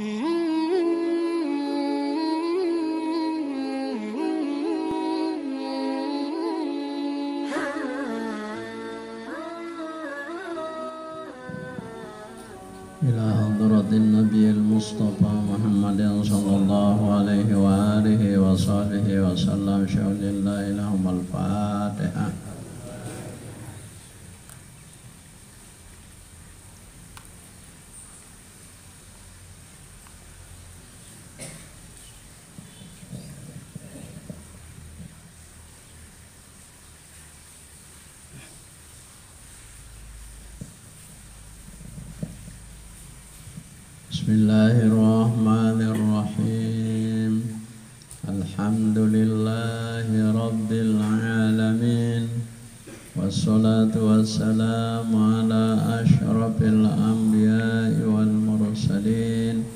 إلى حضرة النبي المصطفى محمد صلى الله عليه وآله وصحبه وسلم شهد الله لهم الفاتحة. Bismillahirrahmanirrahim. Alhamdulillahi rabbil alamin. Wassalatu wassalamu ala asyrafil anbiya'i wal mursalin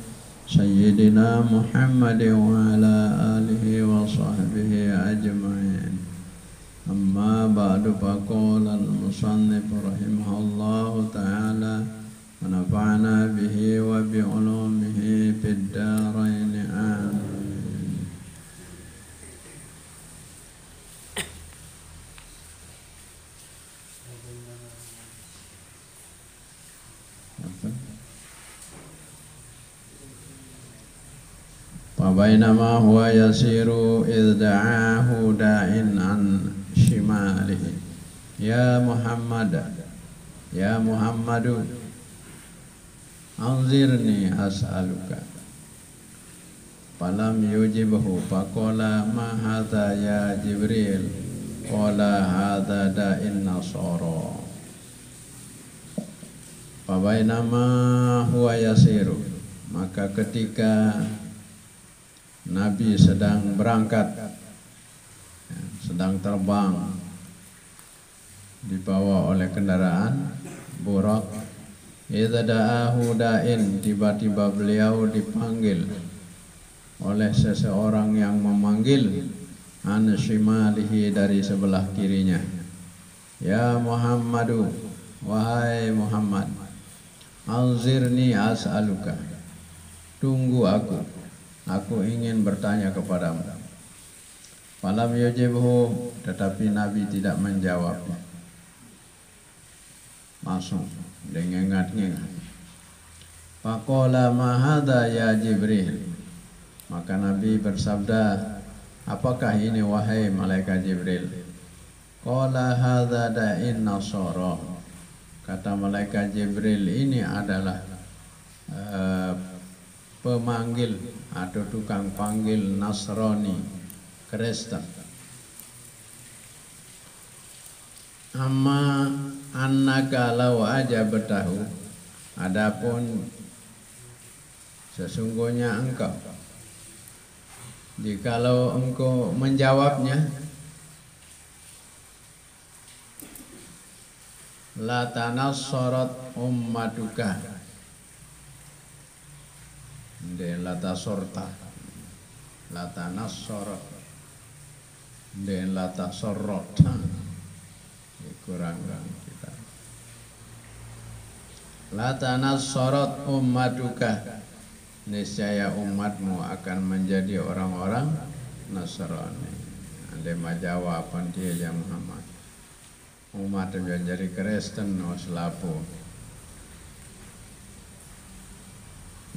Sayyidina Muhammadin wa ala alihi wa sahbihi ajma'in. Amma ba'du, faqala al-musannif rahimahullahu ta'ala ونفعنا به وبعلومه في الدارين آمين. فبينما هو يسير إذ دعاه داع عن شماله يا محمد anzirni as'aluka. Falam yujibhu faqala ma hadha ya Jibril. Qala hadha da'in nasara. Fabainama huwa yasiru, maka ketika Nabi sedang berangkat, sedang terbang dibawa oleh kendaraan burak, idza da'ahu da'in, tiba-tiba beliau dipanggil oleh seseorang yang memanggil, an shimalihi, dari sebelah kirinya. Ya Muhammadu, wahai Muhammad, anzirni as'aluka, tunggu aku ingin bertanya kepadamu. Falam yujibhu, tetapi Nabi tidak menjawabnya. Langsung dengengat-ngengat. Faqala ma hadha ya Jibril, maka Nabi bersabda, apakah ini wahai malaikat Jibril? Qala hadha da'in nasara, kata malaikat Jibril, ini adalah pemanggil atau tukang panggil Nasrani, Kristen. Amma annaka law ajabtahu, adapun sesungguhnya engkau, jikalau engkau menjawabnya, la tanassarat ummatuka, de la tasorta, la tanassarat, de la tasorrot, kurang kita. La tanassarat ummatuka, niscaya umatmu akan menjadi orang-orang Nasrani. Anda jawaban dia ya Muhammad, umat yang jadi Kristen selapu.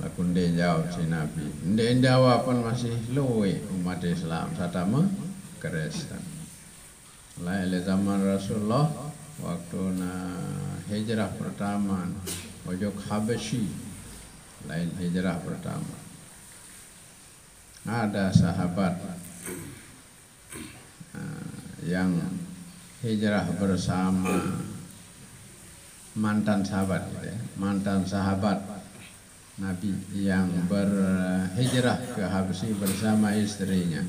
Lakunde jawab si Nabi, ndek jawaban masih luwe umat Islam satama Kristen. Lain zaman Rasulullah waktu hijrah pertama ojok Habasyi, lain hijrah pertama, ada sahabat yang hijrah bersama mantan sahabat Nabi yang berhijrah ke Habasyi bersama istrinya,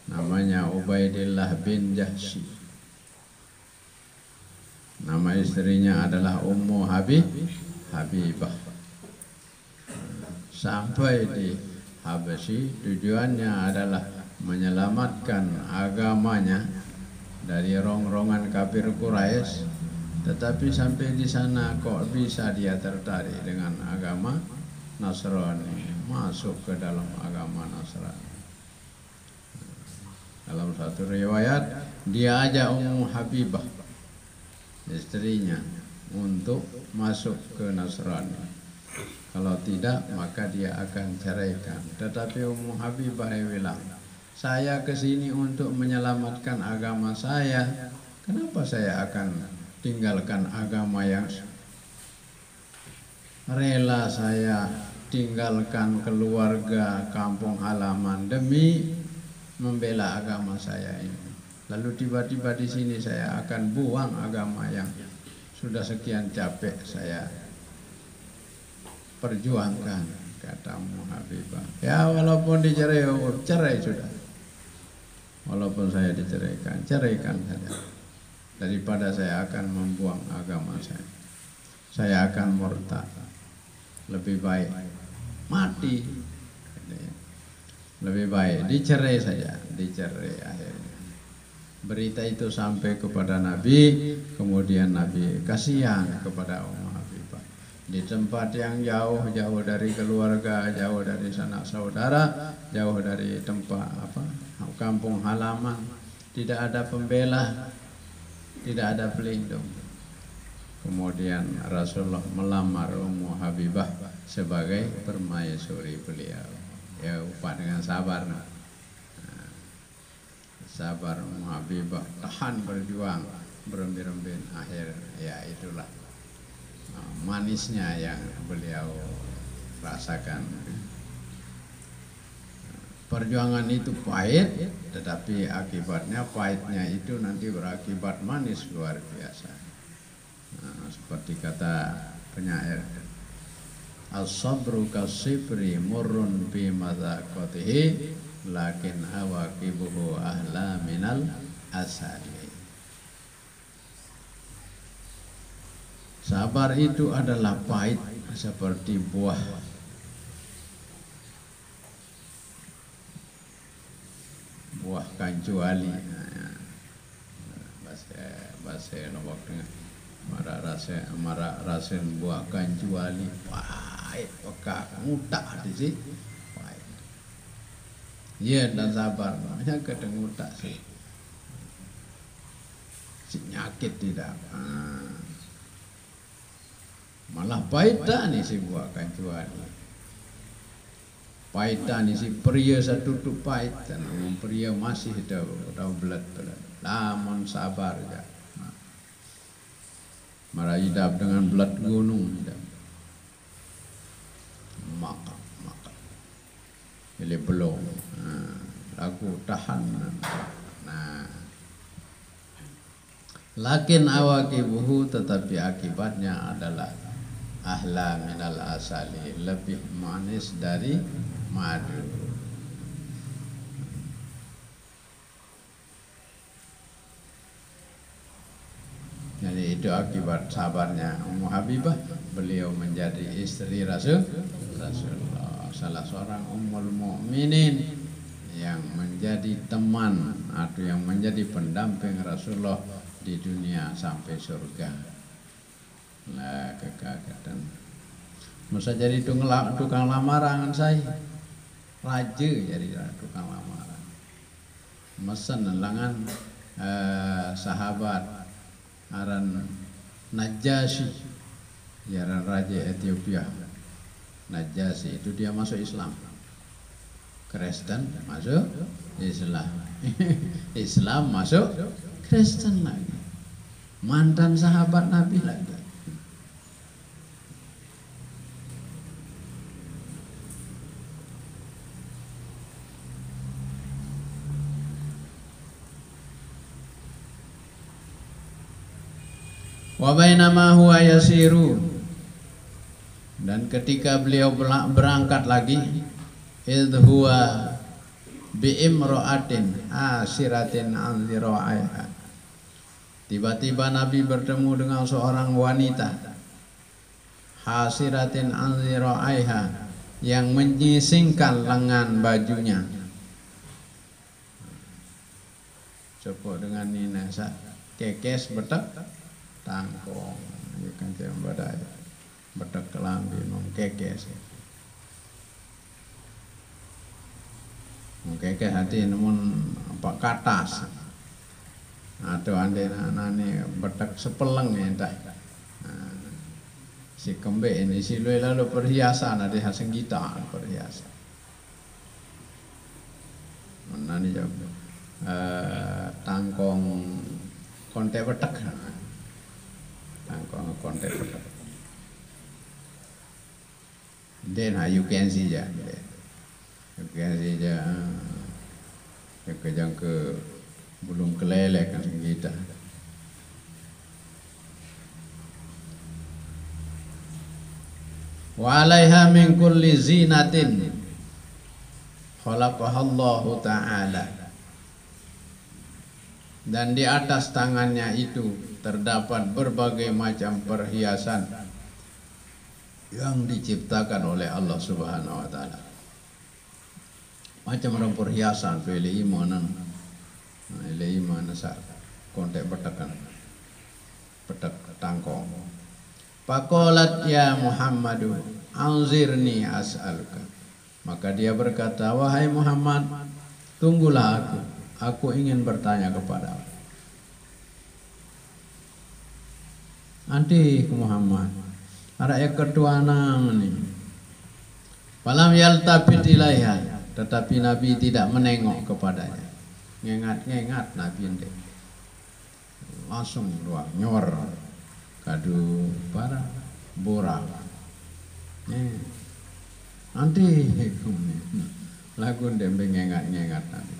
namanya Ubaidillah bin Jahsy. Nama istrinya adalah Ummu Habibah. Sampai di Habasyi, tujuannya adalah menyelamatkan agamanya dari rongrongan kafir Quraisy. Tetapi sampai di sana kok bisa dia tertarik dengan agama Nasrani, masuk ke dalam agama Nasrani. Dalam satu riwayat dia ajak Ummu Habibah, istrinya, untuk masuk ke Nasrani. Kalau tidak maka dia akan ceraikan. Tetapi Ummu Habibah bilang, saya kesini untuk menyelamatkan agama saya. Kenapa saya akan tinggalkan agama yang rela saya tinggalkan keluarga, kampung halaman demi membela agama saya ini. Lalu tiba-tiba di sini saya akan buang agama yang sudah sekian capek saya perjuangkan, kata Ummu Habibah. Ya walaupun dicerai, cerai sudah. Walaupun saya diceraikan, ceraikan saja. Daripada saya akan membuang agama saya akan murtad. Lebih baik mati, lebih baik dicerai saja, dicerai akhirnya. Berita itu sampai kepada Nabi, kemudian Nabi kasihan kepada Ummu Habibah. Di tempat yang jauh dari keluarga, jauh dari sanak saudara, jauh dari tempat kampung halaman, tidak ada pembela, tidak ada pelindung. Kemudian Rasulullah melamar Ummu Habibah sebagai permaisuri beliau. Ya upah dengan sabar. Sabar Ummu Habibah, tahan berjuang, berembin-embin, akhir ya itulah manisnya yang beliau rasakan. Perjuangan itu pahit, tetapi akibatnya pahitnya itu nanti berakibat manis luar biasa. Seperti kata penyair, as-sabru kasibri murrun bi madzaqatihi lakin awaqibuhu ahla minal asali. Sabar itu adalah pahit seperti buah kancuali. Bahasa Lombok dengan marak rasen buah kancuali, pahit, pekak, ngutak di sini, pahit. Ya dan sabar, makanya kadang ngutak sih, si nyakit tidak. Malah pahit dah nih si buah kancuali. Pahit dah nih si pria satu tu pahit, dan pria masih dah belat. Lamun sabar ya. Marah hidup dengan belat gunung, makan. Pilih belum, aku tahan. Lakin awaqibuhu, tetapi akibatnya adalah ahla minal asali, lebih manis dari madu. Jadi itu akibat sabarnya Ummu Habibah, beliau menjadi istri Rasulullah, salah seorang ummul mukminin yang menjadi teman atau yang menjadi pendamping Rasulullah di dunia sampai surga. Nah, kekagatan. Masa jadi tukang lamaran saya, raja jadi tukang lamaran. Mesen lengan sahabat aran Najasyi, aran raja Ethiopia. Najasyi itu dia masuk Islam, Kristen masuk Islam, Islam masuk Kristen lagi, mantan sahabat Nabi lagi. Wa bainama huwa yasiru, dan ketika beliau berangkat lagi, idh huwa bi imra'atin asiratin an dhira'iha, tiba-tiba Nabi bertemu dengan seorang wanita hasiratin an dhira'iha, yang menyisingkan lengan bajunya. Cukup dengan ini kekes betek tangkong, kan yang badai betek kelambi nom kekes. Keke hati namun apa katas atau ande nani betak sepeleng entah si kembe ini si lalu perhiasan ada hasil gitar perhiasan nani jauh tangkong kontek betak tangkong kontek betak then you can see ya kejang ke belum kelelek kan kita. Wa 'alaiha min kulli zinatin khalaqahallahu ta'ala. Dan di atas tangannya itu terdapat berbagai macam perhiasan yang diciptakan oleh Allah Subhanahu wa taala. Macam orang perhiasan pilih imanan. Pilih iman sa kontek petakan. Petak tangkong. Faqalat ya Muhammadu anzirni as'aluka. Maka dia berkata, wahai Muhammad, tunggulah aku ingin bertanya kepadamu. Nanti ke Muhammad, ada yang kedua nang ni. Falam yaltafit ilaiha, tetapi Nabi tidak menengok kepadanya. Ngengat Nabi ente. Langsung doang nyor kadu para borak. Nanti lagu dembe ngengat Nabi.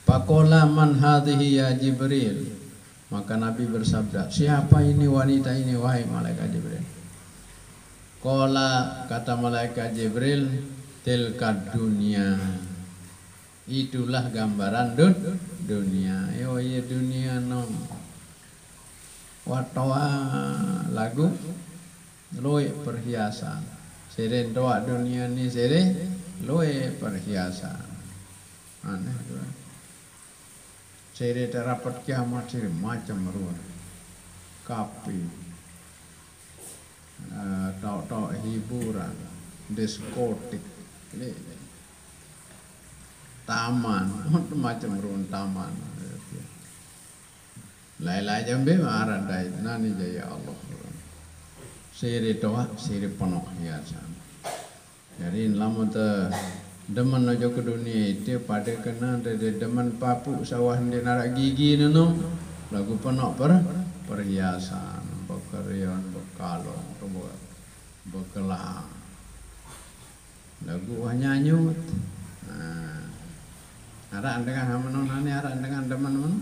Faqala man hadhihi ya Jibril. Maka Nabi bersabda, siapa ini wanita ini wahai malaikat Jibril? Qala, kata malaikat Jibril, tilkad dunia. Itulah gambaran dunia. Yo ye dunia no. Watawa lagu loe perhiasan. Seren doa dunia ni sere loe perhiasan. Aneh tu. Sere terapat kiamat sere macam ruang. Kapi. Tok hiburan, diskotik, taman, macam ruang taman. Lain-lain jambe marah dai nani jaya Allah. Siri doa, siri penuh hiasan. Jadi lamun te demen aja ke dunia itu pada kena dari demen papu sawah di narak gigi neno lagu penuh perhiasan, bekerian, bekalong, bekelang. Lagu nyanyut. Araan dengan hamanon ani araan dengan teman-teman.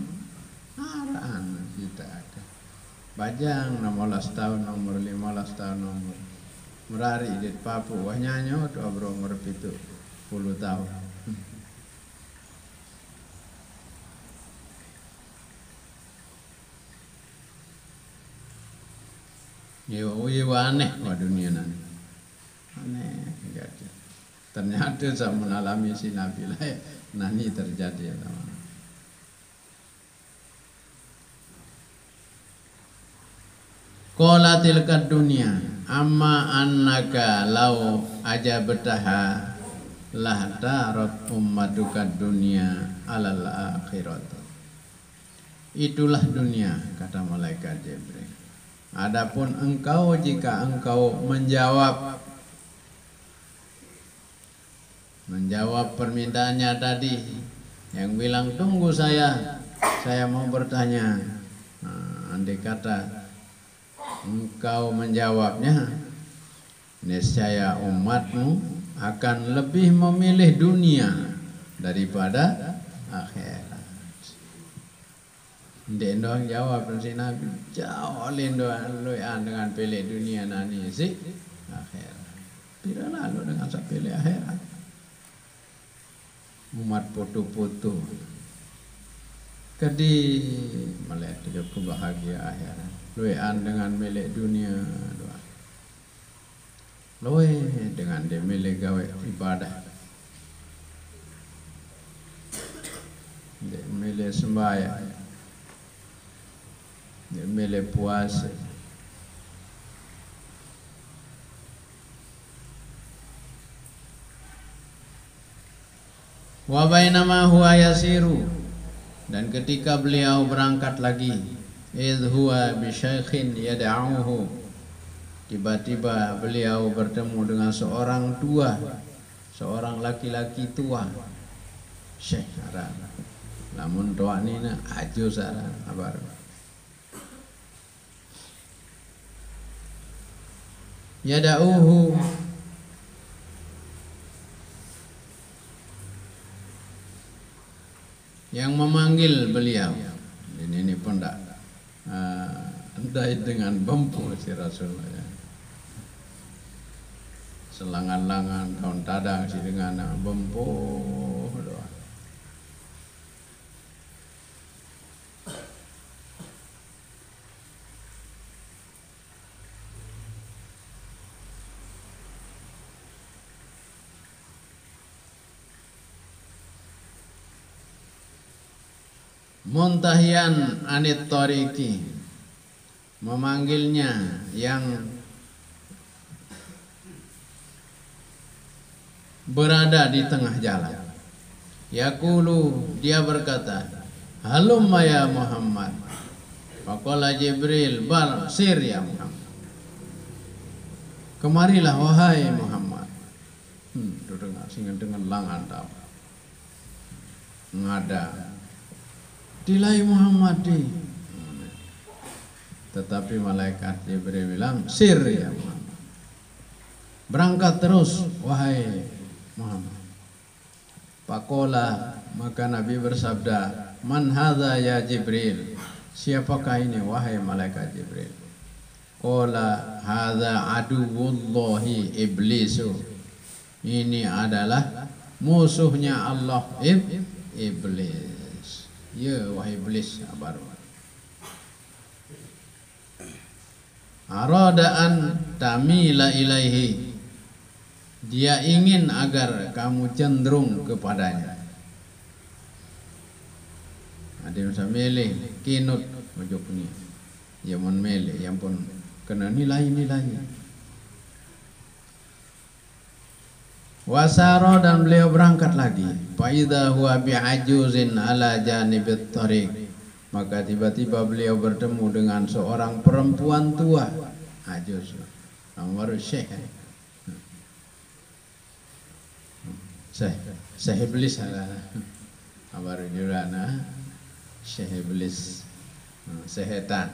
Araan kita ada. Bajang 16 tahun nomor 15 tahun nomor. Merari di Papua wah nyanyut abro umur 70 tahun. Yo aneh wah dunia nanti. Aneh gitu. Ternyata saya mengalami si Nabi lah nani terjadi sama. Qala tilkad dunia amma annaka law ajabtaha lah darat ummadukad dunia alal akhirat. Itulah dunia kata malaikat Jibril. Adapun engkau jika engkau menjawab permintaannya tadi yang bilang tunggu saya mau bertanya. Andai kata engkau menjawabnya, niscaya umatmu akan lebih memilih dunia daripada akhirat. Ndek dong jawab si Nabi, jauh lindoan loan dengan pilih dunia nani si akhirat. Tidak lalu dengan saya pilih akhirat. Umat foto-foto kedi melihat juga kebahagiaan akhirat. Loean dengan milik dunia doa. Loe dengan dia milik gawe ibadah. Dia milik sembahyang. Dia milik puasa. Wa bainama huwa yasiru, dan ketika beliau berangkat lagi, idh huwa bi syaikhin yad'uhu, tiba-tiba beliau bertemu dengan seorang tua, seorang laki-laki tua, syekh aran. Lamun tua nina ajuz aran abar. Yad'uhu, yang memanggil beliau. Ini pun tak dengan bempu si Rasulullah ya. Selangan-langan tahun tadang si dengan bempu doa. Muntahian anit tariqi, memanggilnya yang berada di tengah jalan. Yaqulu, dia berkata, halumma ya Muhammad. Faqala Jibril, bal sir ya Muhammad. Kemarilah wahai Muhammad. Dengar singan dengan langan tahu. Ngada dilai Muhammad di. Tetapi malaikat Jibril bilang, sir ya Muhammad. Berangkat terus wahai Muhammad. Pakola, maka Nabi bersabda, man hadza ya Jibril, siapakah ini wahai malaikat Jibril? Qala hadza aduwullahi iblisu, ini adalah musuhnya Allah iblis. Ya wahai iblis, baru aradaan tamila ilaihi, dia ingin agar kamu cenderung kepadanya. Ada yang samele kinut mojok ni, yang mon mele, yang pun kena nilai-nilainya. Wasaro, dan beliau berangkat lagi. Faidha huwa bi'ajuzin ala janibit tariq, maka tiba-tiba beliau bertemu dengan seorang perempuan tua. Ajuz, nomor syekh. Syekh iblis ala abar jurana, syekh iblis, setan.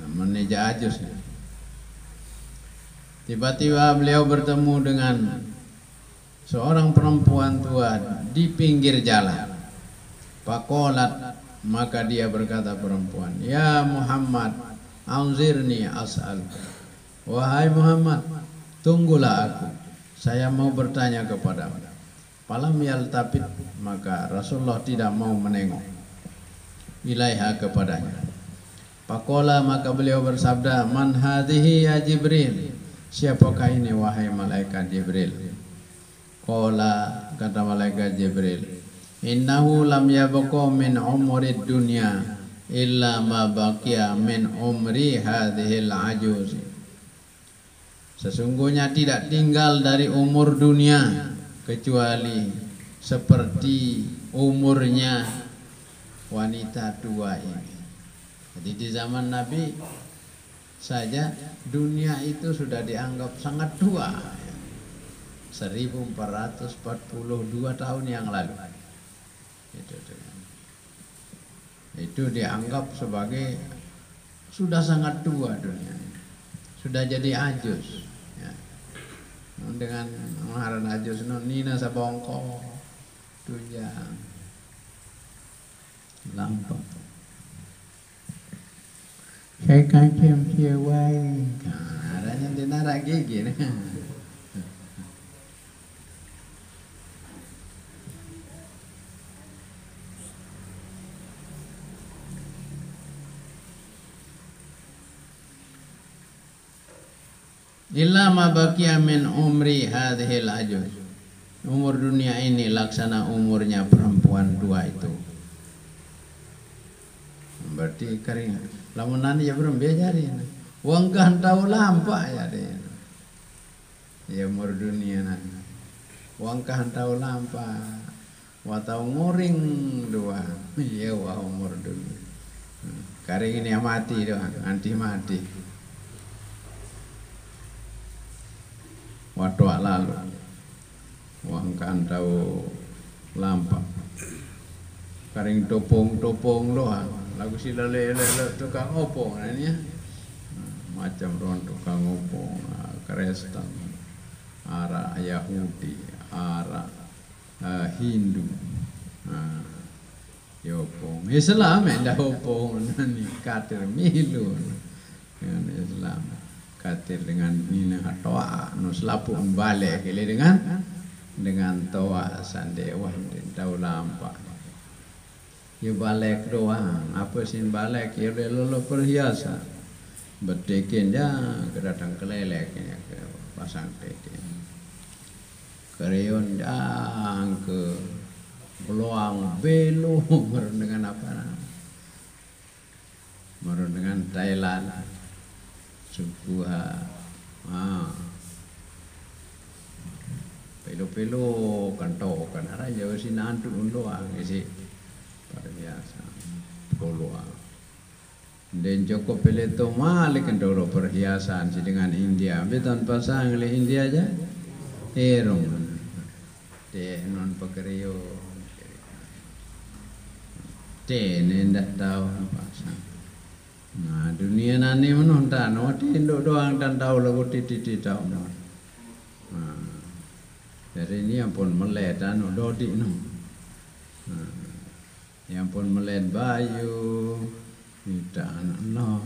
Meneja ajuz. Tiba-tiba beliau bertemu dengan seorang perempuan tua di pinggir jalan. Faqalat, maka dia berkata perempuan, ya Muhammad, anzirni as'al. Wahai Muhammad, tunggulah aku, saya mau bertanya kepadamu. Falam yaltafit, maka Rasulullah tidak mau menengok ilaiha, kepadanya. Faqala, maka beliau bersabda, man hadhihi ya Jibril, siapakah ini wahai malaikat Jibril? Qala, kata malaikat Jibril, innahu lam yabqa min umrid dunya illa ma baqiya min umri hadhil ajuz. Sesungguhnya tidak tinggal dari umur dunia kecuali seperti umurnya wanita tua ini. Jadi di zaman Nabi saja dunia itu sudah dianggap sangat tua, 1442 tahun yang lalu. Itu dianggap sebagai sudah sangat tua dunia, sudah jadi ajuz ya. Dengan ngaran ajuz nina sabongko tuyang lampak saya kacem siawai, adanya dinara gigi nih. Illa ma baqiya min umri hadhil ajuz. Umur dunia ini laksana umurnya perempuan tua itu. Berarti kering lamunan ya belum bejari. Wong kan tahu lampak ya deh. Ya umur dunia nanti. wangkah tahu lampa watau nguring doa iya wah umur dulu karing ini mati doang anti mati waktu lalu wangkah tahu lampa karing topong doang lagu sila lele tukang opong ini ya macam ron tukang opong Kristen ara Yahudi ara Hindu opong Islam dah opong ni katir milu dengan Islam katir dengan nina toa no selapu balik kali dengan toa sandewa tahu lampak ya balik doang apa sih balik ya lolo perhiasan berdekin ya kedatang keleleknya ke pasang dekin kreyon yang ke peluang belu merun dengan apa merun dengan Thailand suku pelu kanto kan arah jauh sih nantu doang isi pada biasa keluar dan Joko Peleto malik kendoro perhiasan si dengan India beton pasang oleh India aja erong de non pekerio de nendak tahu pasang nah dunia nani menonton wati Indo doang dan tahu lagu titi tahu dari ini yang pun meledan dodi no yang pun meled bayu tidak no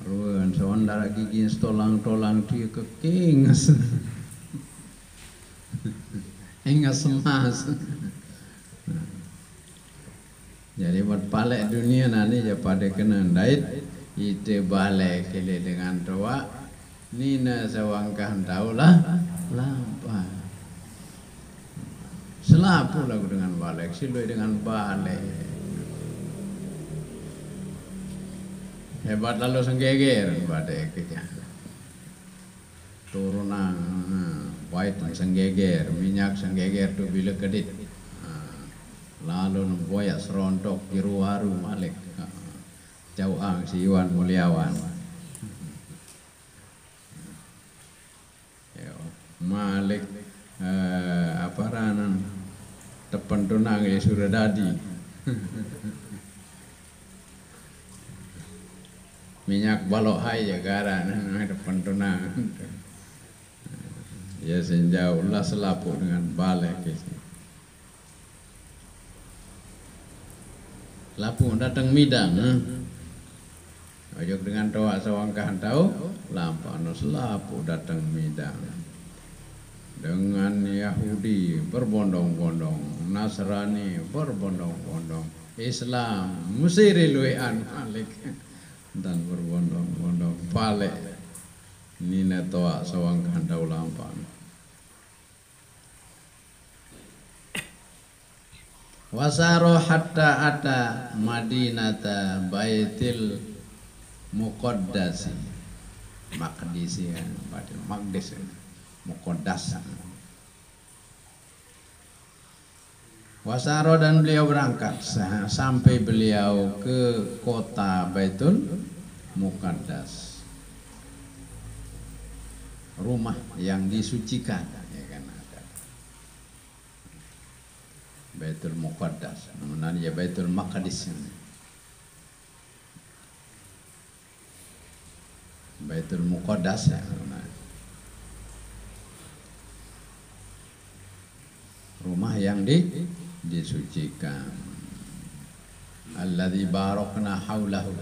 ruan saudara gigi tolang dia kekingas ingat semas jadi buat palek dunia nanti ya pada kena dait itu balik kele dengan doa nina sawangkah taulah lampa selapu lagu dengan balik, silui dengan balik. Hebat lalu senggeger balik kita. Turunan white senggeger, minyak senggeger tu bila kedit. Lalu boyak serontok biru haru malik. Jauh ang si Iwan Mulyawan. Malik apa ranan tepan tunang ya sudah dadi minyak balok hai ya garan depan tunang ya senjau lah selapu dengan balik lapu datang midang ojok dengan toa sawangkahan tahu lampa no selapu datang midang dengan Yahudi berbondong-bondong, Nasrani berbondong-bondong, Islam musiri luian malik dan berbondong-bondong balik nina toa sawangkan daulampan. Wasaro hatta ata Madinata Baitil Muqaddasi Maqdisi Baitil Maqdis Muqaddas. Wasaro dan beliau berangkat sampai beliau ke kota Baitul Muqaddas, rumah yang disucikan, ya kan ada Baitul Muqaddas, namanya ya Baitul Maqdis. Baitul Muqaddas ya, rumah yang disucikan. Alladzi barakna haulahu,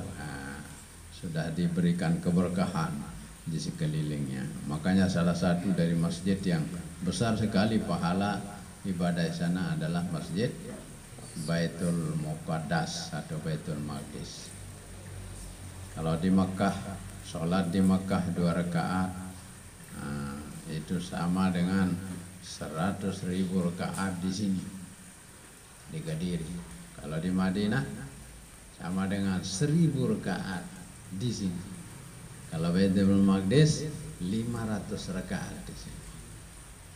sudah diberikan keberkahan di sekelilingnya. Makanya salah satu dari masjid yang besar sekali pahala ibadah di sana adalah masjid Baitul Muqaddas atau Baitul Maqdis. Kalau di Makkah, sholat di Makkah 2 rakaat itu sama dengan 100.000 rakaat di sini di Kediri. Kalau di Madinah sama dengan 1000 rakaat di sini. Kalau Baitul Maqdis 500 rakaat di sini.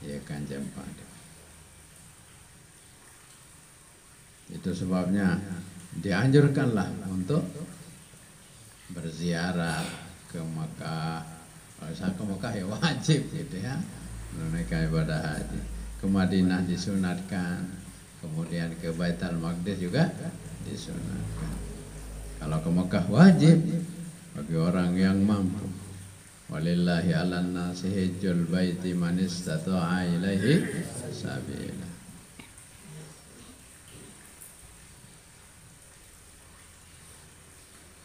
ya Kanjeng Pade. Itu sebabnya dianjurkanlah untuk berziarah ke Mekah. Kalau saya ke Mekah ya wajib gitu ya, menunaikan ibadah haji. Ke Madinah disunatkan, kemudian ke Baitul Maqdis juga disunatkan. Kalau ke Mekah wajib bagi orang yang mampu. Walillahi 'alan nasi hajjul baiti man istata'a ilaihi sabila.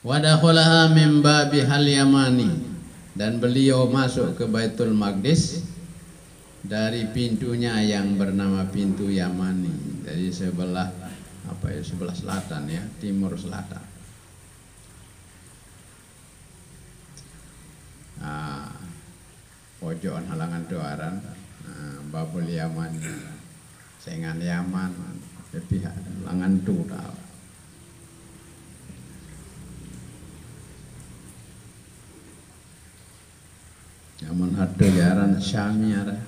Wa dakhalaha min babihal yamani, dan beliau masuk ke Baitul Maqdis dari pintunya yang bernama pintu Yamani, dari sebelah sebelah selatan ya, timur selatan. Pojokan halangan doaran, Babul Yaman, Sengan Yaman, pihak halangan doa. Namun ada jaran Syami ada,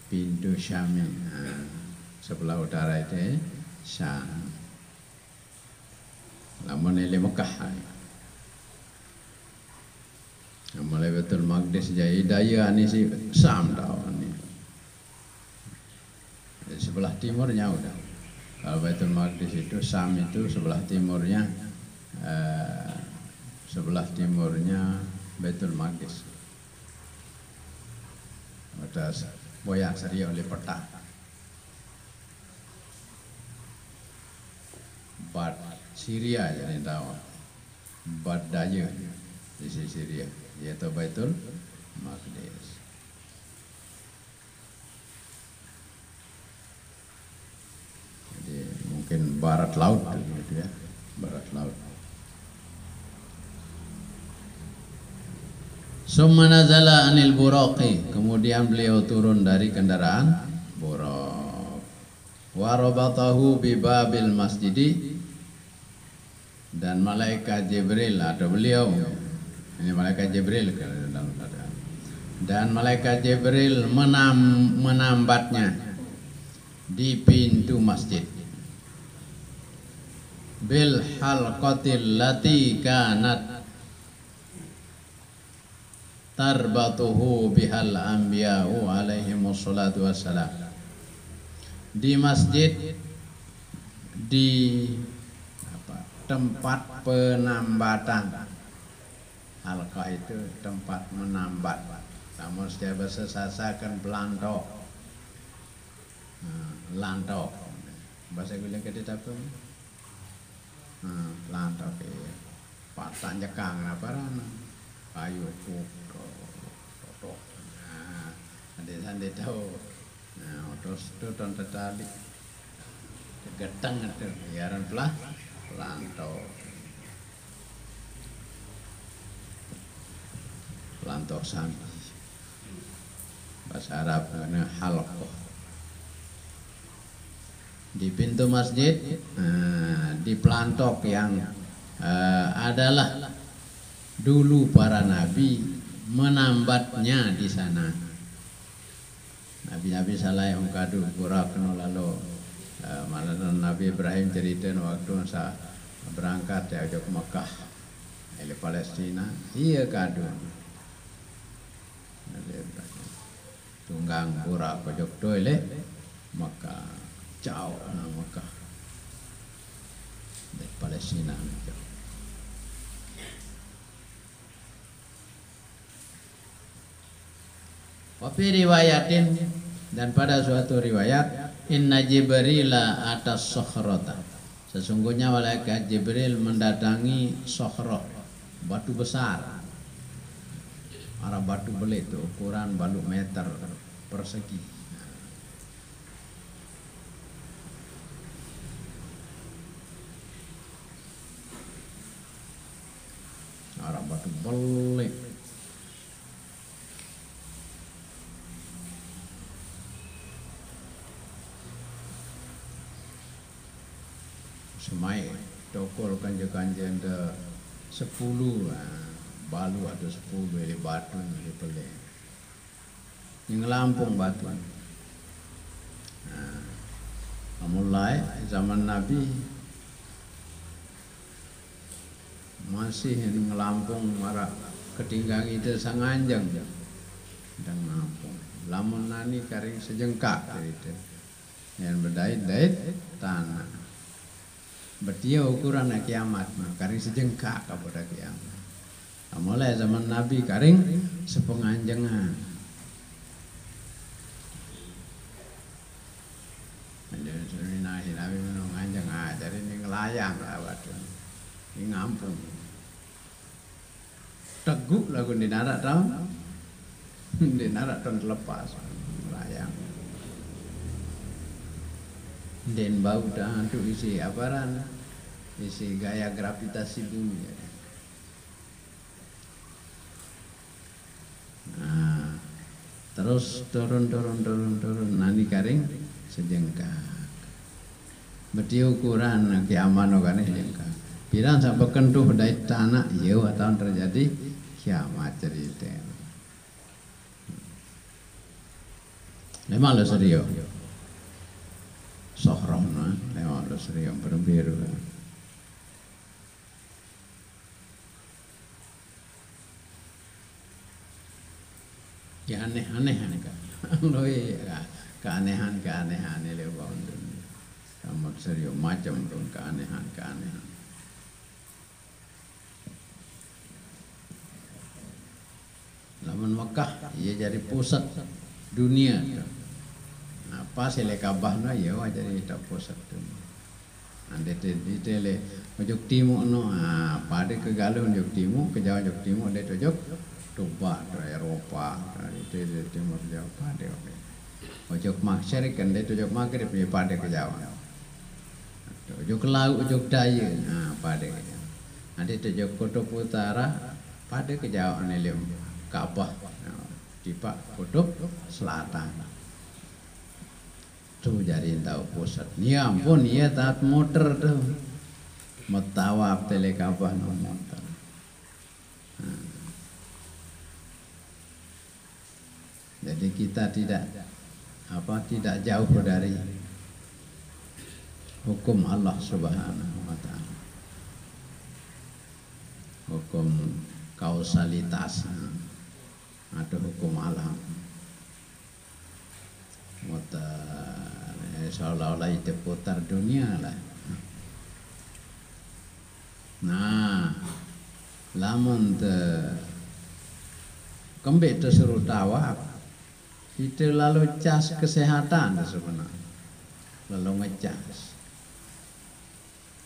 pintu Syami, sebelah utara itu Syam. Namun ini Mekah. Mulai Baitul Maqdis jadi daya ini si Syam tahu ini. Di sebelah timurnya udah. Kalau Baitul Maqdis itu Syam itu sebelah timurnya, Baitul Maqdis. Ada boyak seri oleh peta. Bad Syria jadi tahu. Bad Daya di Syria, yaitu Baitul Maqdis. Jadi mungkin barat laut gitu ya, barat laut. Summa nazala anil buraqi, kemudian beliau turun dari kendaraan buraq. Wa rabatahu bi babil masjidi, dan malaikat Jibril atau beliau, ini malaikat Jibril dalam keadaan, dan malaikat Jibril menambatnya di pintu masjid. Bil halqatil lati kanat tarbatuhu bihal anbiya'u alaihimus salatu wassalam. Di masjid, di tempat penambatan. Halqa itu tempat menambat. Namun setiap bahasa Sasa kan belantok, lantok. Bahasa Guling ke apa? Lantok ya. Patah nyekang apa rana? Kayu totok. Ada tahu. Terus itu tonton tali. Getang itu, yaran pelah, lantok. Lantok sampai bahasa Arab namanya halqah. Di pintu masjid, di pelantok yang adalah dulu para nabi menambatnya di sana. Nabi-nabi salah yang kadu burak lalu malah Nabi Ibrahim cerita waktu masa berangkat ya ke Mekah, dari Palestina, iya kadu. Tunggang burak pojok doile maka jauh na Mekah dari Palestina. Wafi riwayatin, dan pada suatu riwayat, inna Jibrila atas sokhrota, sesungguhnya malaikat Jibril mendatangi sokhroh, batu besar. Arah batu belit itu ukuran balu meter persegi. Arah batu belit. Semai tokol kanja-kanja ada 10 balu ada 10 dari batu dari pelih. ning Lampung Batu. Mulai zaman Nabi masih ning Lampung marak ketinggang itu sanganjang dan Lampung. Lamun nani karing sejengkak itu. Yang berdait-dait tanah. Berarti ukuran kiamat karing sejengkak kepada kiamat. Mulai zaman Nabi karing sepenganjengan. Jadi Nabi menganjeng jadi ini ngelayang lawat ini ngampung. Teguk lagu di narak tau, di narak tahun lepas melayang. Den bau dah tu isi aparan, isi gaya gravitasi bumi. Nah, terus turun nani karing sejengkak. Berarti ukuran kiamat kan sejengkak. Pirang sampai kentuh dari tanah, iya tahun terjadi kiamat cerita. Memang lo serius. Sohrom na, memang lo serius berbiru. Ya aneh-aneh kan. Lo iya keanehan ini lewat dunia. Sama serius macam pun keanehan. Lamun Mekah ia jadi pusat dunia. Apa sele Ka'bah ya jadi pusat dunia. Ande tele ojok timur no pada ke galuh ojok timur ke jauh ojok timur ada ojok Tuba Eropa itu timur jauh pada ojok masyarakat kan ada ojok maghrib ya pada ke jauh. Ojok laut ojok daya pada ke jauh. Ada ojok kutub utara pada ke jauh anelium Ka'bah di Pak kutub selatan. Tuh jadi tahu pusat. Ya ampun, ya taat motor tuh. Metawab tele Ka'bah no motor. Jadi kita tidak jauh dari hukum Allah Subhanahu wa taala. Hukum kausalitas atau hukum alam. Seolah-olah itu putar dunia lah. Nah, lamun kembali disuruh tawaf, itu lalu cas kesehatan sebenarnya, lalu ngecas.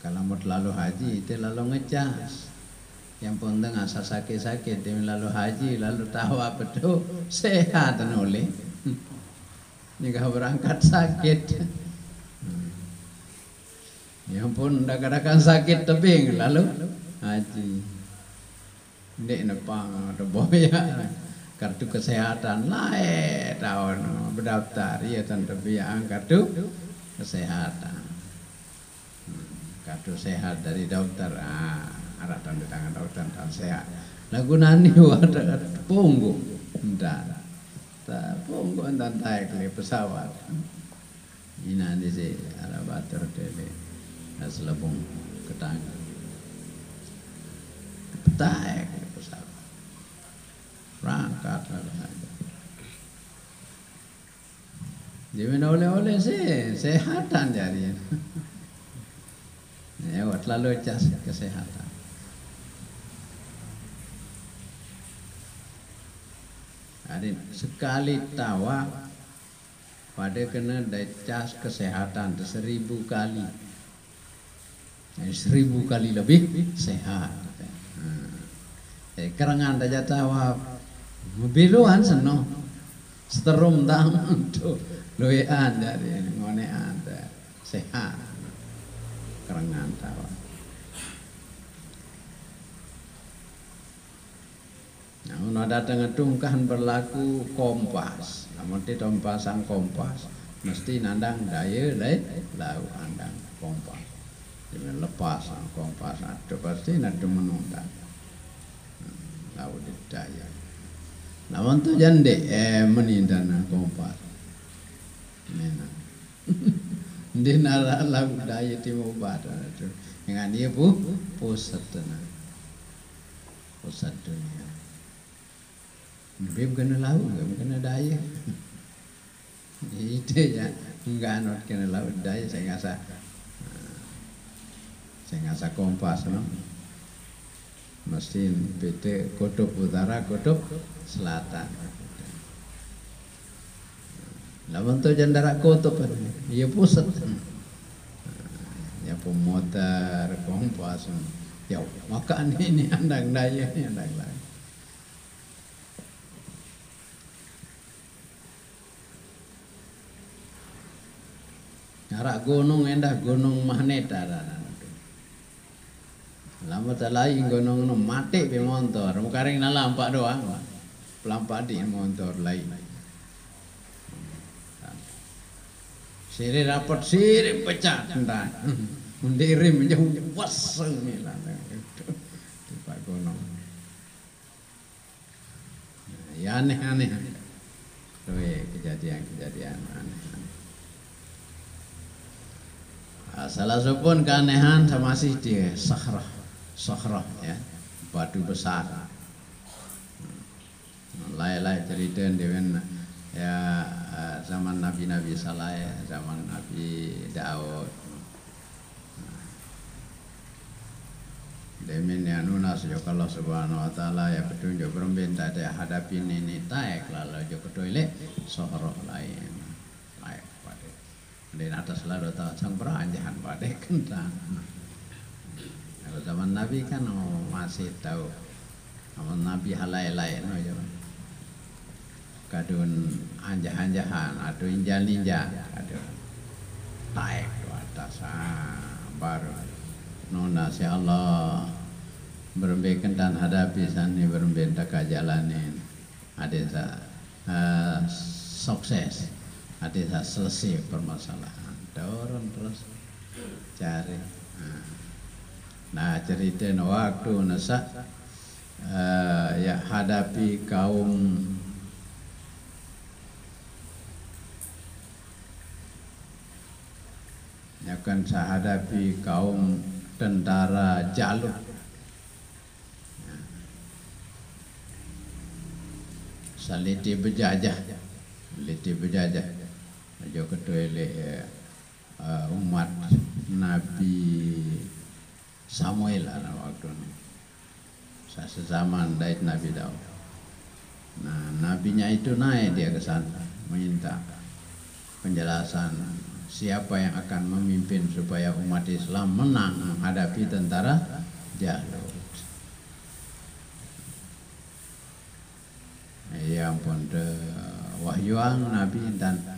Kalau mau lalu haji itu lalu ngecas. Yang penting asa sakit-sakit, lalu haji, lalu tawaf betul sehat oleh. Jika berangkat sakit, yang pun kadang-kadang sakit tebing lalu haji. Dek nepang ada boya kartu kesehatan lain tahun berdaftar ya tentu biaya kartu kesehatan. Kartu sehat dari dokter arah tanda tangan dokter dan sehat. Lagu nani wadah punggung ndak. Tak punggung dan taik le pesawat. Ina di si ada bater tele aslabung ketang. Taik le pesawat. Berangkat lah. Jadi oleh-oleh sih sehatan jadi. Ya, lalu cas kesehatan. Ada sekali tawaf pada kena cas kesehatan 1000 kali. 1000 kali lebih sehat. Kerangan saja tawaf biluan seno seterum tang tu loean dari ngonean sehat kerangan tawaf. Namun ada tengah berlaku kompas. Namun di pasang kompas mesti nandang daya lau andang kompas. Jadi lepas kompas ada pasti ada menundang lau di daya. Namun tu jande menindana Di nara lagu daya timur barat itu. Dengan dia pusat pusat dunia. Nabi bukan laut, bukan daya. Itu ya, enggak anut kena laut daya. Saya ngasa kompas, no. Mesti PT kutub utara, kutub selatan. Lawan tu jandara kutub, ia pusat. Ya pemotor, kompas, ya makan ini andang daya, andang lain. Arak gunung endah gunung Mahneta lama talai gunung no mati pe motor mukaring na lampak doang pelampak di motor lain siri rapat siri pecah endah mendirim jauh waseng milan di pak gunung ya aneh-aneh tuh kejadian aneh. Salah satu keanehan sama masih di sakhrah ya, batu besar. Lai cerita dengan ya zaman Nabi Saleh, zaman Nabi Daud. Demin ya nunas jo Allah Subhanahu Wa Taala ya petunjuk berembin tak ada hadapi ini taek lalu jo ke toilet sakhrah lain. Di atas lalu tahu sang beranjahan pada kentang. Kalau zaman Nabi kan masih tahu, zaman Nabi halai-halai, no kadun anjah-anjahan, atau ninja, kadun taek ke atas baru. Nona si Allah berembekan dan hadapi sani beremben tak jalanin, ada sukses. Ada selesai permasalahan, dorong terus cari. Nah cerita waktu nasa ya hadapi kaum ya kan saya hadapi kaum tentara Jalut. Saliti berjajah. Jo ketua umat Nabi Samuel lah waktu itu. Sezaman dari Nabi Daud. Nah, nabinya itu naik dia ke sana meminta penjelasan siapa yang akan memimpin supaya umat Islam menang menghadapi tentara Jalut. Ya ampun wahyuang Nabi dan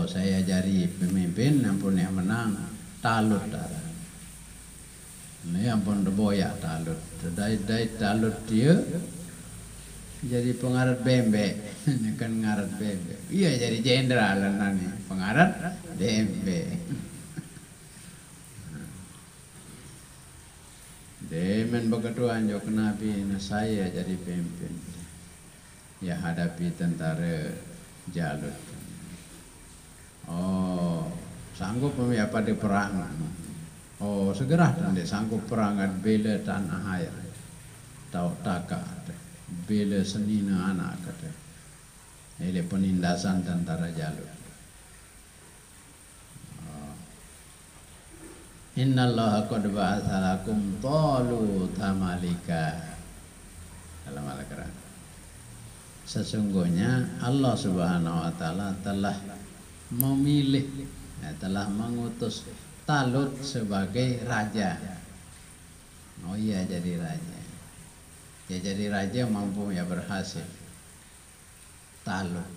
saya jadi pemimpin ampun yang menang Talut darah. Ini ampun boya Talut. Dari Talut dia jadi pengarat bembe, kan ngarat bembe. Iya jadi jenderal nani pengarat bembe. Demen begitu anjok Nabi, saya jadi pemimpin. Ya hadapi tentara Jalut. Sanggup ya pada perang. Segera tanda sanggup perangan bela tanah air. Tahu taka, bela senina anak kata. Ini penindasan tentara Jalut. Innallaha qad ba'atsa lakum Taluta malika. Dalam Al-Quran. Sesungguhnya Allah Subhanahu Wa Taala telah memilih, telah mengutus Talut sebagai raja. Oh iya jadi raja. Ya jadi raja mampu ya berhasil. Talut.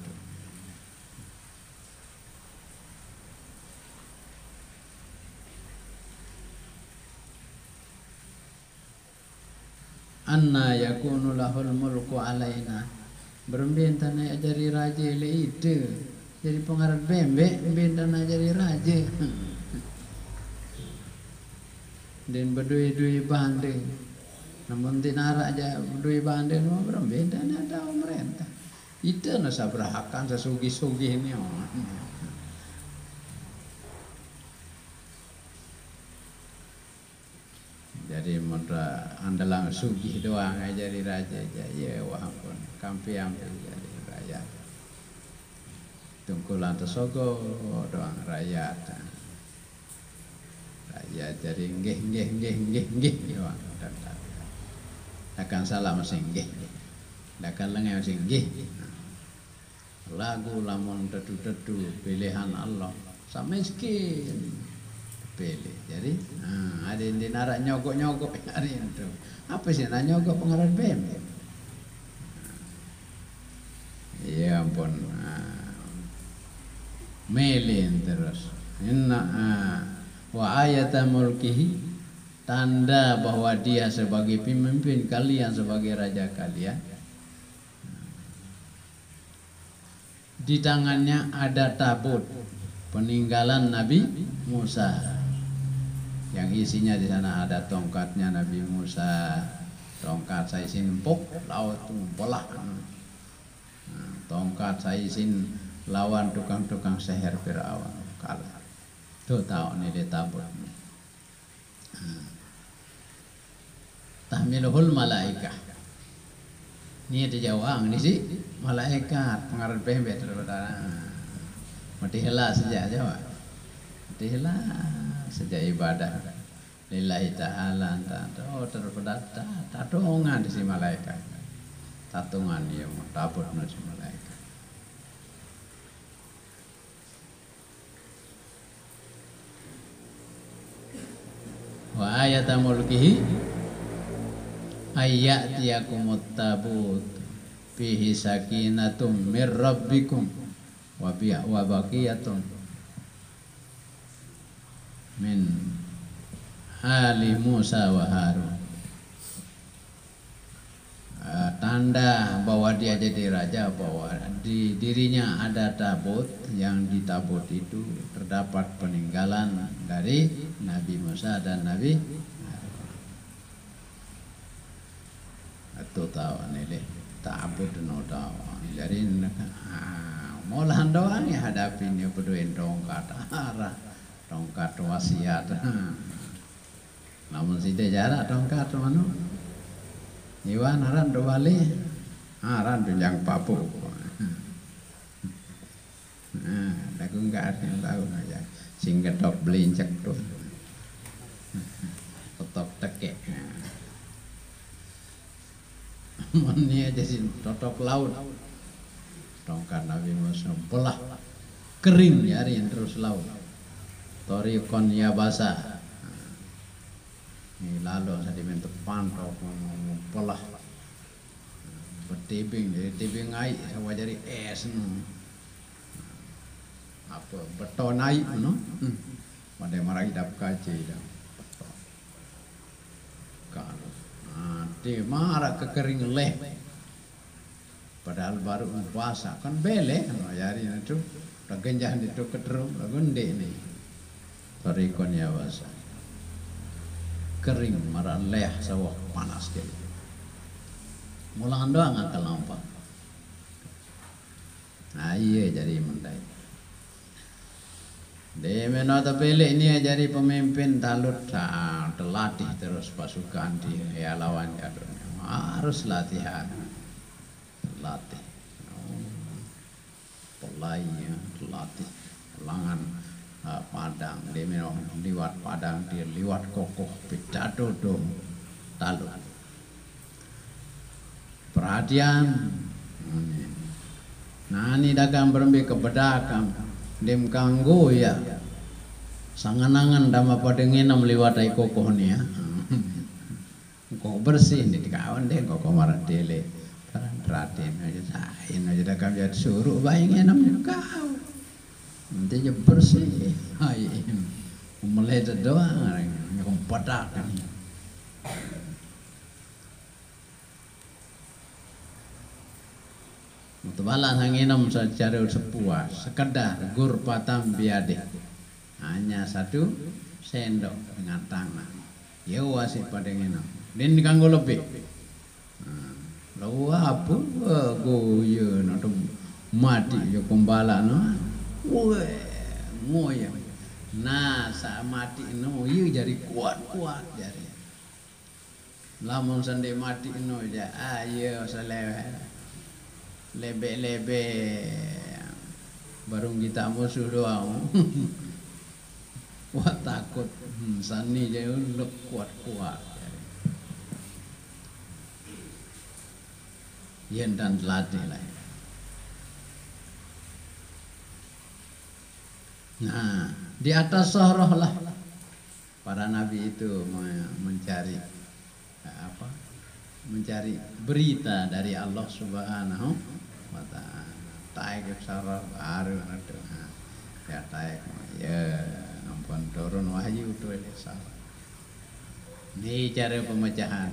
Anna yakunu lahul mulku alaina. Berembentana jadi raja le itu. Jadi pengarat bembe, bentana jadi raja. Dan berdui-dui banding. Namun tinara aja berdui banding, berembentana ada pemerintah. Itu nasa berahakan sesugi-sugi ini. udah andalang sugih doang aja jadi raja aja ya wah ampun kampiang jadi rakyat tungkulan tesogo doang rakyat jadi nggih doang akan salah masih nggih akan lengah masih nggih lagu lamun tedu-tedu pilihan Allah sama miskin pilih jadi ada yang dinarak nyogok hari itu apa sih nak nyogok pengaruh BEM ya ampun melin terus inna wa ayata mulkihi tanda bahwa dia sebagai pemimpin kalian sebagai raja kalian di tangannya ada tabut peninggalan Nabi Musa yang isinya di sana ada tongkatnya Nabi Musa, tongkat saya isin empuk laut bolah, tongkat saya isin lawan tukang-tukang seher Firaun kalah. Tuh tahu nih dia tabut. Tahmiluhul malaikah. Ini ada jawang ini sih malaikat pengaruh pembet daripada mati hela sejak Jawa, mati hela sejak ibadah lillahi ta'ala terdapat tatungan di si malaikat tatungan dia mau tabut si malaikat wa ayata mulkihi ayyatiyakumut tabut fihi sakinatum mir rabbikum wa baqiyatun min ali Musa wa Harun. Tanda bahwa dia jadi raja, bahwa di dirinya ada tabut, yang di tabut itu terdapat peninggalan dari Nabi Musa dan Nabi Harun. Atau tahu nih tabut no tahu. Jadi molahan doang ya hadapin ya berdoain tongkat arah tongkat wasiat. Namun si jarak tongkat mana? Iwan aran do bali, aran tunjang papu. Aku enggak ada yang tahu aja. Sing gedok belincek tuh, totok tekek. Ini aja sih totok laut. Tongkat Nabi Musa belah kering jari terus laut. Torikon ya basah. Ini lalu saya diminta pantau polah bertibing jadi tibing air sama jadi es apa beton air no pada marah hidup kaji dah kalau dia marah kekering leh padahal baru puasa kan bele jadi itu ragenjah itu keterum ragunde nih torikon ya basah kering marah leh sawah panas sekali mulang doang angkat lampak nah iya jadi mendai dia menata pilih ini jadi pemimpin talut terlatih terus pasukan di lawan jadulnya harus latihan latih pelainya latih pelangan padang dia memang liwat padang dia liwat kokoh pidato dong talut perhatian nah ini dagang berembi kebedakan dem kanggo ya sanganangan dama pada nginam liwat ai kokoh ni ya kok bersih di kawan deh kok marah dele perhatian aja sain aja dagang jadi suruh bayang nginam kau nanti je bersih hai melihat doang yang pedak ni mutubalan hanginam secara sepuas sekedar gur patam biade hanya satu sendok dengan tangan ya wasih pada nginam dan kanggo lebih lalu apa goyeun atau mati yo kumbala no moyang nah saat mati no ieu jadi kuat-kuat jadi Lamun sende mati no ja ayo selewe lebe-lebe barung kita musuh doang. Wah takut sani je lek kuat-kuat. Yen dan latih lah. Nah, di atas Sahroh lah para nabi itu mencari apa? Mencari berita dari Allah Subhanahu wa taala. Taik Sahroh baru ada. Ya taik ya ampun turun wahyu tu Sahroh. Ini cara pemecahan.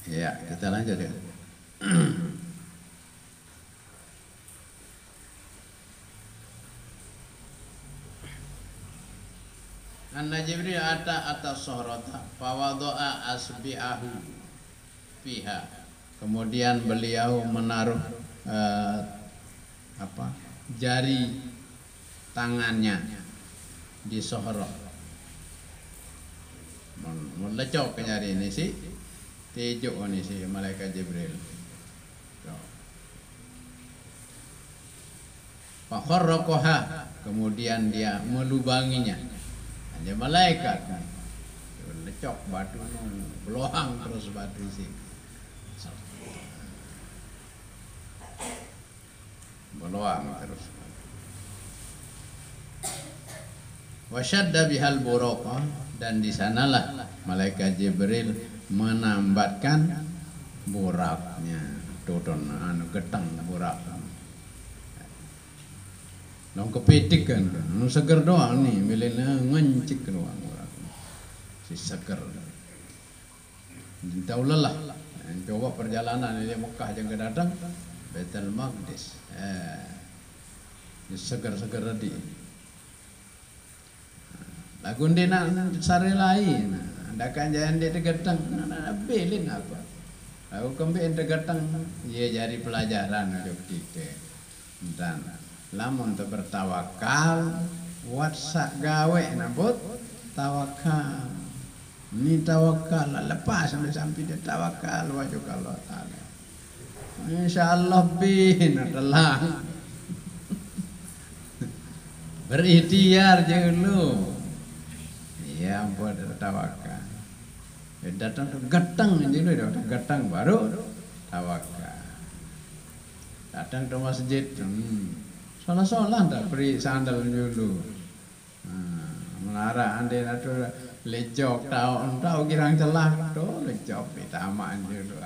Ya, kita lanjut ya. Anna Jibril ata atas Sahrata fawadoa asbi'ahu fiha. Kemudian beliau menaruh jari tangannya di Sahroh. Melecok ke jari ini sih, tejuk ini sih malaikat Jibril. Fakharraqaha, kemudian dia melubanginya. Hanya malaikat lecok batu beloang terus batu sih beloang terus. Wasyadda bihal buraqa, dan di sanalah malaikat Jibril menambatkan buraknya dodon getang burak. Nong kepitik kan, nong seger doang nih, milihnya ngencik doang orang, si seger. Tahu lelah, coba perjalanan dari Mekah yang datang, Baitul Maqdis, seger-seger tadi. Lagu dia nak sari lain, ada kan jangan dia tergetang, nak belin apa? Lagu kembali tergetang, dia jadi pelajaran untuk kita dan lamun tu bertawakal watsak gawe nabut tawakal ni tawakal lepas sampai dia tawakal wajib Allah taala insyaallah bin adalah berikhtiar je lu ya buat tawakal datang tu getang je lu getang baru tawakal datang ke masjid solat tak beri sandal dulu. Melarang ande natu lecok tahu girang celah tu lecok ditamaan dulu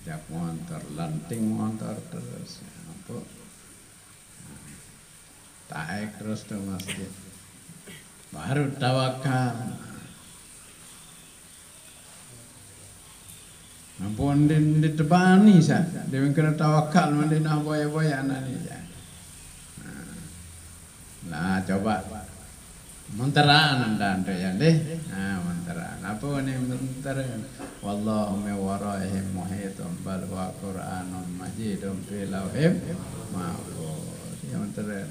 jak motor lanting motor terus apa taek terus tu masjid baru tawakal. Ampun di tebani sah dia kena tawakal mandi nak boya-boya anak ni ya. Nah coba menteraan dan ya deh. Menteraan apa ni menteraan? Wallahu min waraihim muhitun bal huwa Qur'anun majidun fi lauhim mahfuz. Ya menteraan.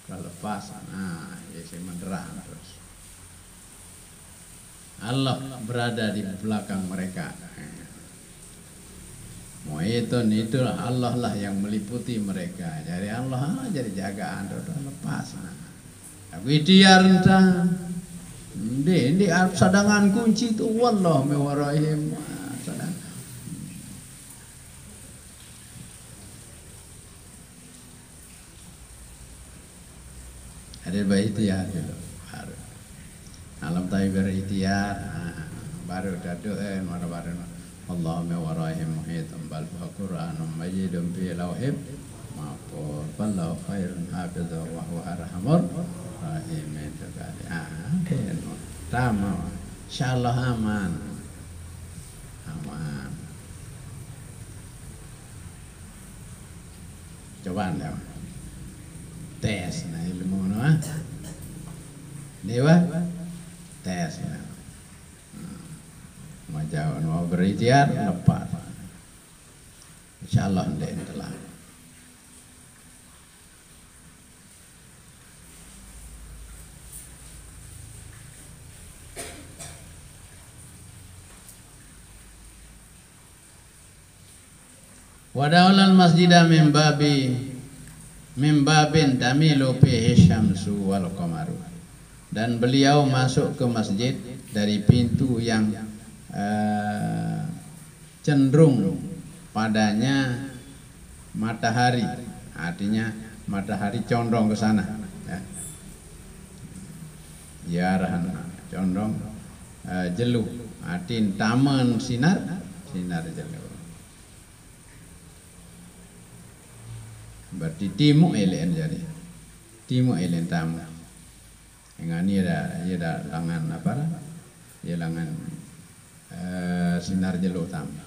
Kalau lepas ya si menteraan terus. Allah berada di belakang mereka. Muhitun itu Allah lah yang meliputi mereka. Jadi Allah jadi jagaan lepas. Tapi ikhtiar entah. Ini sadangan kunci itu wallah mewarahim. Ada berikhtiar dulu. Baru. Alam tahu berikhtiar. Baru dadu baru. Allahumma warahim muhitun bal huwa Qur'anun majidun fi lauhim mahfuz wallahu khairun hafizah wa huwa arhamur rahim. Itu kali tama insyaallah aman cobaan ya tes nah ilmu dewa tes Majauan mau berikhtiar lepas. Insyaallah ndek telah. Wadaulal masjidah mimbabin tamilu fihi syamsu wal qamaru. Dan beliau masuk ke masjid dari pintu yang cenderung padanya matahari, artinya matahari condong ke sana, ya. Yarahan condong jelu, artin taman sinar jelu. Berarti timu elen jadi, timu elen tamu. Yang ini ada langan apa? Ya langan sinar jelu tamu.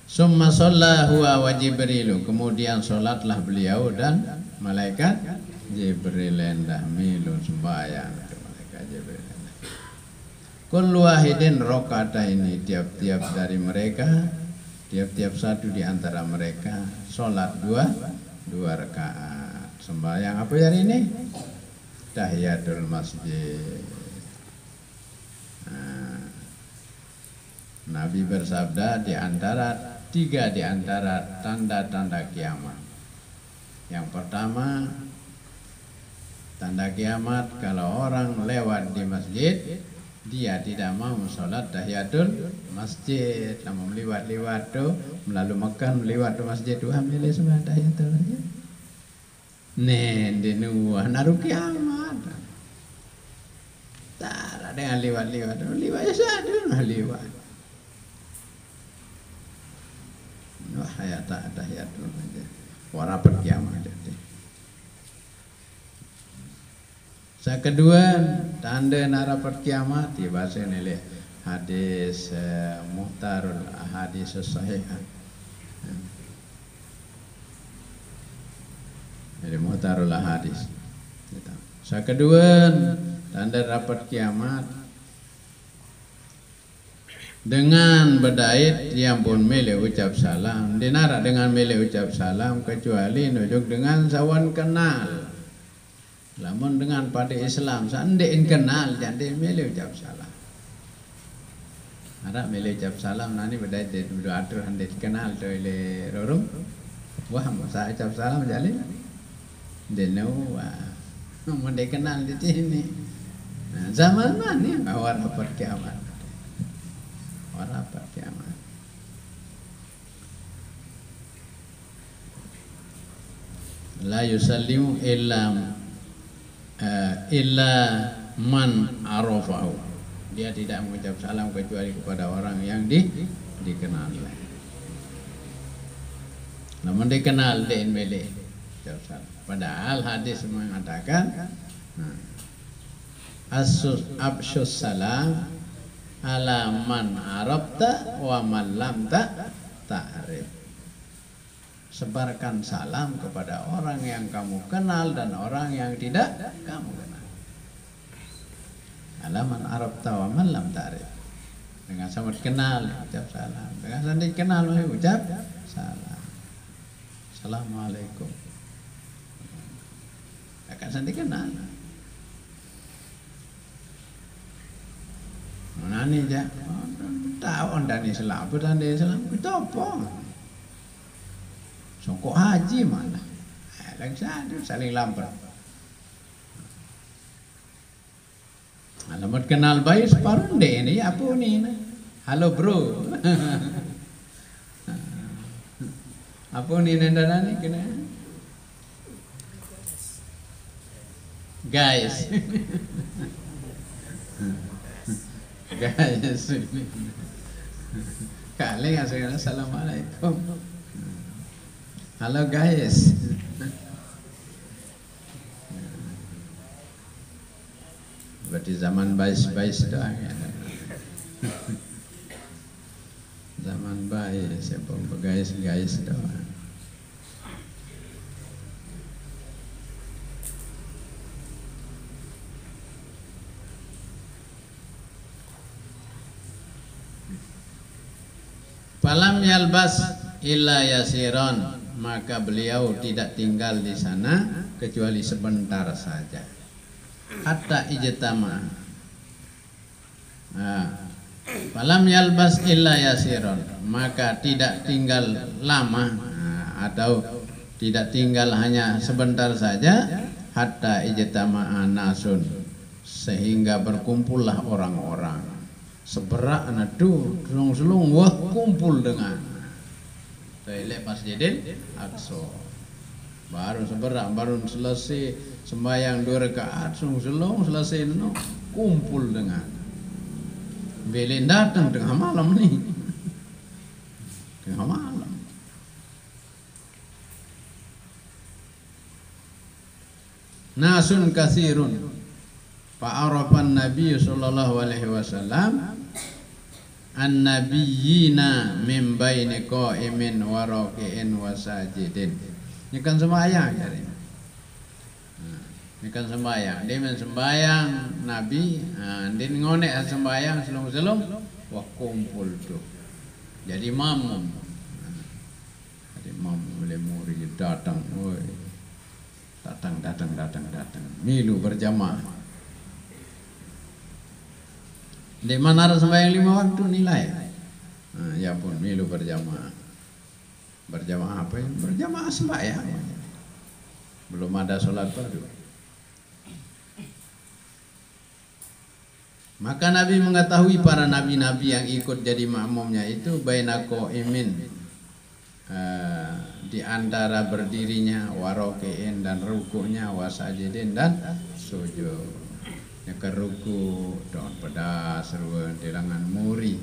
Summa shalla huwa wa Jibrilu, kemudian sholatlah beliau dan malaikat Jibril hendak milu sembahyang ke malaikat Jibril. Kullu wahidin rakaataini, tiap-tiap dari mereka, tiap-tiap satu di antara mereka sholat dua rakaat. Sembahyang apa hari ini? Tahiyatul masjid. Nabi bersabda tiga di antara tanda-tanda kiamat. Yang pertama, tanda kiamat kalau orang lewat di masjid, dia tidak mau sholat tahiyatul masjid, namun lewat tu melalui Mekah, lewat tu masjid tu ambil semua tahiyatul masjid. Nen nuah naruh kiamat. Tak ada yang lewat satu lewat. Wah, ya tak tahiyatul masjid. Warapat kiamat jadi. Yang kedua, tanda narapat kiamat dibahas oleh hadis muhtarul ahadis sahih. Jadi muhtarul ahadis. Yang kedua, tanda rapat kiamat dengan berdait yang pun mele ucap salam, dinara dengan mele ucap salam kecuali nujuk dengan sawan kenal. Lamun dengan pada Islam sandein kenal jadi mele ucap salam. Ada mele ucap salam nani berdait dulu atur hande kenal tu ile rorum. Wah masa ucap salam jadi denu mun kenal di sini. Nah, zaman mana awal rapat kiamat? Warapat kiamat. La yusallimu illa man arafahu. Dia tidak mengucap salam kecuali kepada orang yang dikenal. Namun dikenal den bele ucap salam. Padahal hadis mengatakan absyus salam ala man arabta wa man lam ta'rif. Sebarkan salam kepada orang yang kamu kenal dan orang yang tidak kamu kenal. Ala man arabta wa man lam ta'rif. Dengan sangat kenal ucap salam, dengan sangat kenal ucap salam. Assalamualaikum. Akan sangat kenal. Nani je, tahu anda ni Islam, bukan anda Islam, kita apa? Songkok haji mana? Lagi satu saling lampar. Alamat kenal baik separuh deh ni, apa ni? Halo bro, apa ni nanda ni kena? Guys. Guys, kali yang saya assalamualaikum. Halo guys. Berarti zaman bais doang ya. Zaman bais, siapa guys doang. Falam yalbas illa yasiron, maka beliau tidak tinggal di sana kecuali sebentar saja. Hatta ijtama Falam yalbas illa yasiron, maka tidak tinggal lama atau tidak tinggal hanya sebentar saja, hatta ijtama'a nasun, sehingga berkumpullah orang-orang. Seberak nadu selung-selung wah kumpul dengan toilet Masjidil Aqsa. Baru seberak, baru selesai sembahyang 2 rakaat, selung-selung selesai no, kumpul dengan. Belin datang tengah malam nih, tengah malam. Nasun katsirun, fa'arafan Nabi sallallahu alaihi wasallam an-nabiyyina min baini qa'imin wa raki'in wa sajidin. Ini kan sembahyang ya. Ini kan sembahyang, dia sembahyang Nabi, dia ngonek sembahyang selung-selung, wah kumpul tuh, jadi makmum. Jadi makmum oleh murid datang, woi, datang, milu berjamaah. Di mana ada sembahyang 5 waktu nilai? Ya pun milu berjamaah. Berjamaah apa ya? Berjamaah sembahyang. Belum ada sholat fardu. Maka Nabi mengetahui para nabi-nabi yang ikut jadi makmumnya itu baina qaimin, di antara berdirinya, warokein dan rukuknya, wasajidin dan sujud. Yang ruku daun pedas, tulangan muri,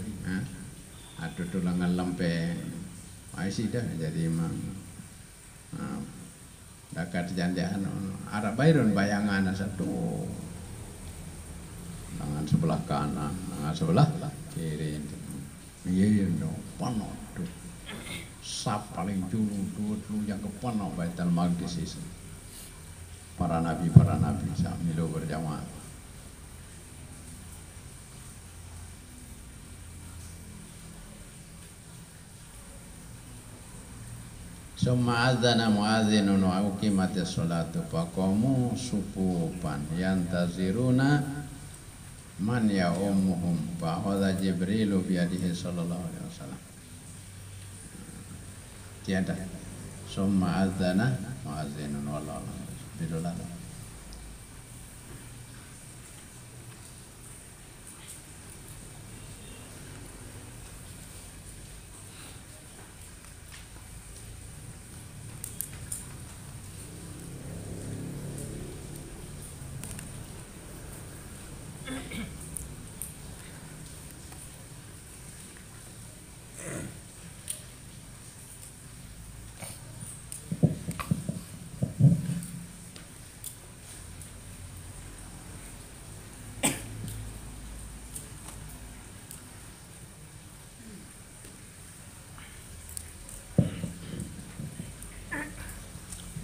atau tulangan lempeng, masih dah jadi imam. Dekat janjian Arab Bayrun bayangan satu. Tangan sebelah kanan, tangan sebelah kiri. Iya no, pano tuh. Sap paling dulu yang ke pano Baitul Maqdis itu. Para nabi samilu berjamaah. Summa adzana muadzinun wa uqimatis sholatu faqamu sufufan yantaziruna man ya ummuhum fa hadza Jibrilu bi yadihi sallallahu alaihi wasallam. Tiada. Summa adzana muadzinun wallahu a'lam.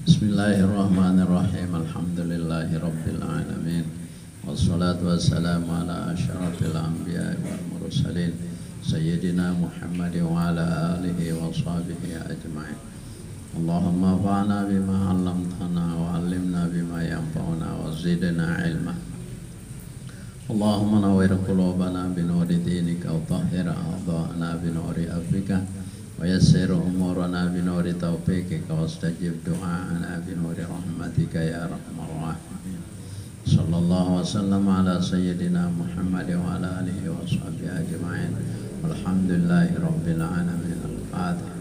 Bismillahirrahmanirrahim. Alhamdulillahi rabbil alamin. Wassalatu wassalamu ala asyrafil anbiya'i wal mursalin sayyidina Muhammadin wa ala alihi wa sahbihi ajma'in. Allahumma fa'na bima 'allamtana wa 'allimna bima yanfa'una wa zidna 'ilma. Allahumma nawwir qulubana bi nuri dinika wa tahhir a'dha'ana bi nuri afika wa yassir umurana bi nuri taufikika wastajib du'ana bi nuri rahmatika ya arhamar rahimin. Sallallahu wasallam ala sayyidina Muhammad wa ala alihi wa sahbihi ajma'in. Alhamdulillahi rabbil alamin. Al-Fatihah.